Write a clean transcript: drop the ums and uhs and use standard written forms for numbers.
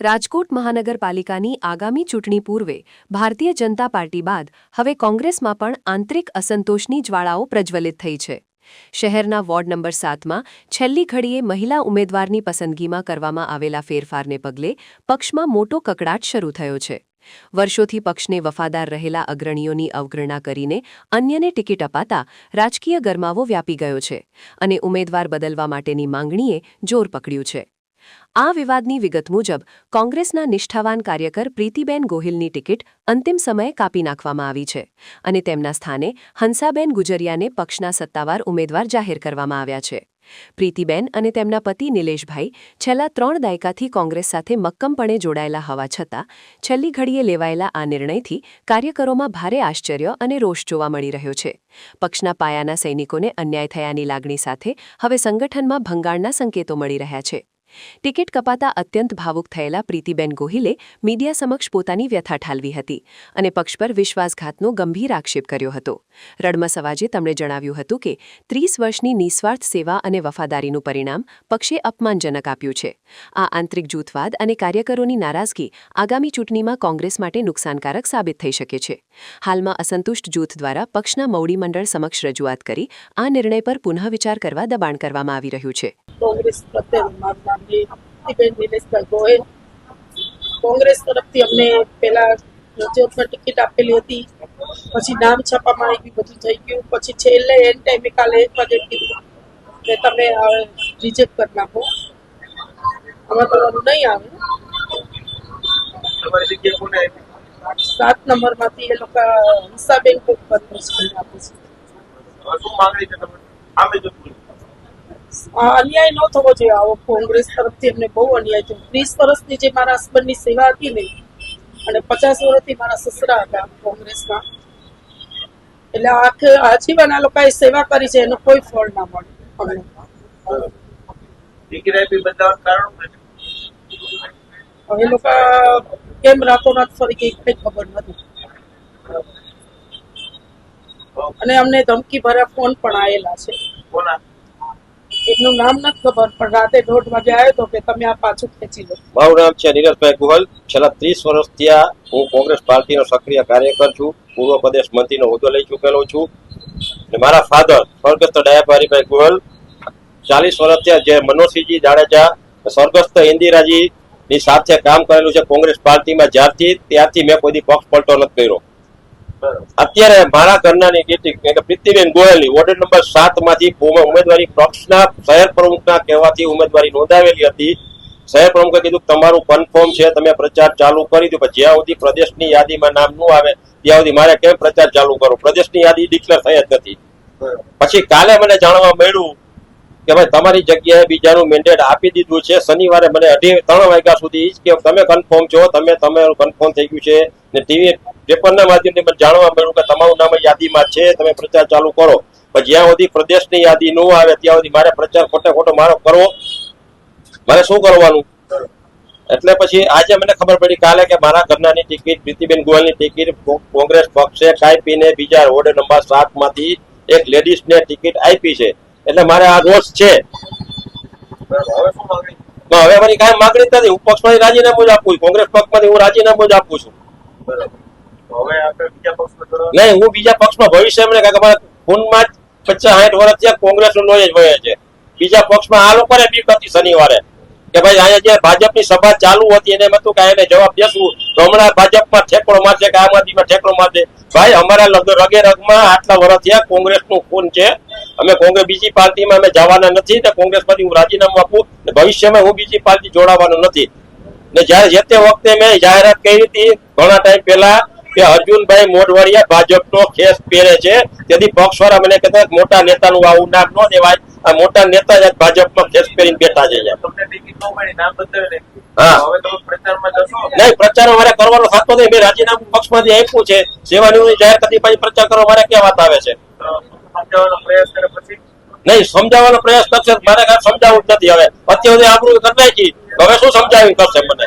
રાજકોટ મહાનગરપાલિકાની આગામી ચૂંટણી પૂર્વે ભારતીય જનતા પાર્ટી બાદ હવે કોંગ્રેસમાં પણ આંતરિક અસંતોષની જ્વાળાઓ પ્રજ્વલિત થઈ છે. શહેરના વોર્ડ નંબર 7માં છેલ્લી ઘડીએ મહિલા ઉમેદવારની પસંદગીમાં કરવામાં આવેલા ફેરફારને પગલે પક્ષમાં મોટો કકડાટ શરૂ થયો છે. વર્ષોથી પક્ષને વફાદાર રહેલા અગ્રણીઓની અવગણના કરીને અન્યને ટિકિટ અપાતા રાજકીય ગરમાવો વ્યાપી ગયો છે અને ઉમેદવાર બદલવા માટેની માંગણીએ જોર પકડ્યું છે. આ વિવાદની વિગત મુજબ કોંગ્રેસના નિષ્ઠાવાન કાર્યકર પ્રીતિબેન ગોહિલની ટિકિટ અંતિમ સમયે કાપી નાખવામાં આવી છે અને તેમના સ્થાને હંસાબેન ગુજરિયાને પક્ષના સત્તાવાર ઉમેદવાર જાહેર કરવામાં આવ્યા છે. પ્રીતિબેન અને તેમના પતિ નિલેશભાઈ છેલ્લા 3 દાયકાથી કોંગ્રેસ સાથે મક્કમપણે જોડાયેલા હોવા છતાં છેલ્લી ઘડીએ લેવાયેલા આ નિર્ણયથી કાર્યકરોમાં ભારે આશ્ચર્ય અને રોષ જોવા મળી રહ્યો છે. પક્ષના પાયાના સૈનિકોને અન્યાય થયાની લાગણી સાથે હવે સંગઠનમાં ભંગાણના સંકેતો મળી રહ્યા છે. ટિકિટ કપાતા અત્યંત ભાવુક થયેલા પ્રીતિબેન ગોહિલે મીડિયા સમક્ષ પોતાની વ્યથા ઠાલવી હતી અને પક્ષ પર વિશ્વાસઘાતનો ગંભીર આક્ષેપ કર્યો હતો. રડમસ અવાજે તેમણે જણાવ્યું હતું કે 30 વર્ષની નિસ્વાર્થ સેવા અને વફાદારીનું પરિણામ પક્ષે અપમાનજનક આપ્યું છે. આ આંતરિક જૂથવાદ અને કાર્યકરોની નારાજગી આગામી ચૂંટણીમાં કોંગ્રેસ માટે નુકસાનકારક સાબિત થઈ શકે છે. હાલમાં અસંતુષ્ટ જૂથ દ્વારા પક્ષના મોવડી મંડળ સમક્ષ રજૂઆત કરી આ નિર્ણય પર પુનઃવિચાર કરવા દબાણ કરવામાં આવી રહ્યું છે. કોંગ્રેસ નિલેશભાઈ ગોહિલ કોંગ્રેસ તરફથી અમને પેલા રજૂઆતમાં ટિકિટ આપેલી હતી, પછી નામ છાપવામાં આવી બધું થઈ ગયું, પછી છેલ્લે એન્ડ ટાઈમે કાલે 1 વાગે કીધું કે તમે રિજેક્ટ કરી નાખો, આમાં તમારું નહીં આવે. 7 નંબરમાંથી એ લોકો હંસાબેન કોક પસંદ આપે છે. અન્યાય ન થવો જોઈએ. આવો કોંગ્રેસ તરફથી અમને બહુ અન્યાય થયો. 30 વર્ષની જે મારા હસબન્ડની સેવા હતી ને, અને 50 વર્ષથી મારા સસરા હતા કોંગ્રેસમાં, એટલે આજીવન આ લોકોએ સેવા કરી છે, એનો કોઈ ફળ ના મળે અમને. હવે લોકો કેમ રાતોરાત ફરી ગઈ કઈ ખબર નથી, અને અમને ધમકી ભર્યા ફોન પણ આવેલા છે. એમનું નામ નથી ખબર, પણ રાતે 1:30 વાગે આવ્યો તો કે તમે આ પાછું ખેંચી લો. મારું નામ છે નીરજભાઈ ગોહિલ. છેલ્લા 30 વર્ષથી હું કોંગ્રેસ પાર્ટીનો સક્રિય કાર્યકર છું. પૂર્વ પ્રદેશ મંત્રીનો હોદ્દો લઈ ચૂકેલો છું. અને મારા ફાધર સ્વર્ગસ્થ ડાયાભાઈ ગોહિલ 40 વર્ષથી જે મનોજસિંહજી જાડેજા સ્વર્ગસ્થ ઇન્દિરાજી ની સાથે કામ કરેલું છે કોંગ્રેસ પાર્ટીમાં. ત્યારથી મેં કોઈ પક્ષ પલટો નથી કર્યો. અત્યારે મારા ઘરનાની ટિકિટ પ્રીતિબેન ગોહિલની વોર્ડ નંબર 7 માંથી ઉમેદવારી પક્ષના શહેર પ્રમુખના કહેવાથી ઉમેદવારી નોંધાવેલી હતી. શહેર પ્રમુખે કીધું તમારું કન્ફર્મ છે, તમે પ્રચાર ચાલુ કરી દો. જ્યાં સુધી પ્રદેશની યાદીમાં નામ ન આવે ત્યાં સુધી મારે કેમ પ્રચાર ચાલુ કરો? પ્રદેશની યાદી ડિક્લેર થઈ જ નથી. પછી કાલે મને જાણવા મળ્યું કે ભાઈ તમારી જગ્યાએ બીજાનું મેન્ડેટ આપી દીધું છે. શનિવારે મને 2:30 વાગ્યા સુધી કે તમે કન્ફર્મ છો, તમારું કન્ફર્મ થઈ ગયું છે, ને ટીવી પેપરના માધ્યમથી મને જાણવા મળ્યું કે તમારું નામ યાદીમાં છે, તમે પ્રચાર ચાલુ કરો. પણ જ્યાં સુધી પ્રદેશની યાદી ન આવે ત્યાં સુધી મારે પ્રચાર ખોટો મારો કરવો, મારે શું કરવાનું? એટલે પછી આજે મને ખબર પડી કાલે કે મારા ઘરનાની ટિકિટ પ્રીતિબેન ગોહિલની ટિકિટ કોંગ્રેસ પક્ષે કાપીને બીજા વોર્ડ નંબર 7 માંથી એક લેડીઝને ટિકિટ આપી છે. એટલે મારે આ રોષ છે. હવે મારી કાંઈ માંગણી નથી. હું પક્ષમાંથી રાજીનામું જ આપું છું. કોંગ્રેસ પક્ષમાંથી હું રાજીનામું જ આપું છું. નહીં, હું બીજા પક્ષમાં ભવિષ્ય મારા ખૂનમાં 50-60 વર્ષ થયા કોંગ્રેસ નો લોહી જ વહે છે. બીજા પક્ષમાં આ લોકોને બીક હતી શનિવારે કે ભાઈ અહીંયા જે ભાજપની સભા ચાલુ હતી એને એમ હતું કે એને જવાબ દેશું તો હમણાં ભાજપમાં ઠેકડો મારશે કે આમ આદમીમાં ઠેકડો મારશે. ભાઈ અમારા રગે રગમાં આટલા વર્ષ થયા કોંગ્રેસનું ખૂન છે. અમે કોંગ્રેસ બીજી પાર્ટીમાં અમે જવાના નથી. કોંગ્રેસ માંથી હું રાજીનામું આપું. ભવિષ્યમાં હું બીજી પાર્ટી જોડાવાનો નથી. ને જયારે જે તે વખતે મેં જાહેરાત કરી હતી ઘણા ટાઈમ પહેલા કે અર્જુનભાઈ મોઢવાડિયા ભાજપનો ખેસ પહેરે છે, તેથી પક્ષવાળા મને કહેતા મોટા નેતાનું આવું નામ ન દેવાય. આ મોટા નેતા જ ભાજપમાં ખેસ પહેરીને બેઠા છે. નહીં, પ્રચાર મારે કરવાનો થતો નહીં. મેં રાજીનામું પક્ષમાંથી આપ્યું છે. સેવાની જાહેર કરતી પછી પ્રચાર કરવા મારે ક્યાં વાત આવે છે? નહીં, સમજાવવાનો પ્રયાસ કરશે. મારે કાંઈ સમજાવવું જ નથી. હવે અત્યારે આપણું કરી નાખી, હવે શું સમજાવી કરશે મને?